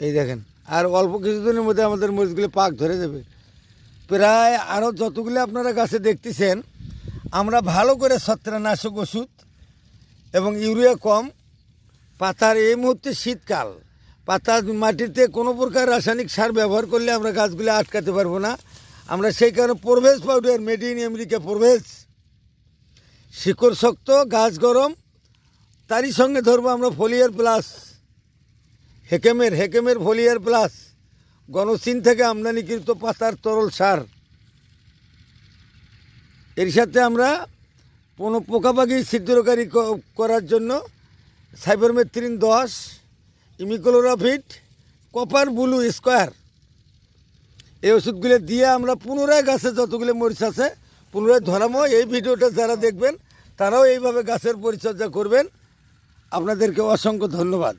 এই দেখেন, আর অল্প কিছুদিনের মধ্যে আমাদের মরিচগুলো পাক ধরে যাবে। প্রায় আরও যতগুলো আপনারা গাছে দেখতেছেন, আমরা ভালো করে ছত্রাকনাশক ওষুধ এবং ইউরিয়া কম, পাতার এই মুহূর্তে শীতকাল, পাতা মাটিতে কোনো প্রকার রাসায়নিক সার ব্যবহার করলে আমরা গাছগুলো আটকাতে পারবো না। আমরা সেই কারণে প্রভেজ পাউডার, মেড ইন আমেরিকা প্রভেজ, শিকড় শক্ত, গাছ গরম, তারই সঙ্গে ধরবো আমরা ফোলিয়ার প্লাস, হেকেমের ফোলিয়ার প্লাস, গণচীন থেকে আমদানিকৃত পাতার তরল সার। এর সাথে আমরা কোনো পোকাপাখি ছিদ্রকারী করার জন্য সাইবারমেথ্রিন 10, ইমিক্লোরাভিড, কপার ব্লু স্কোয়ার, এই ওষুধগুলো দিয়ে আমরা পুনরায় গাছে যতগুলো মরিচ আছে পুনরায় ধরামো। এই ভিডিওটা যারা দেখবেন তারাও এইভাবে গাছের পরিচর্যা করবেন। আপনাদেরকে অসংখ্য ধন্যবাদ।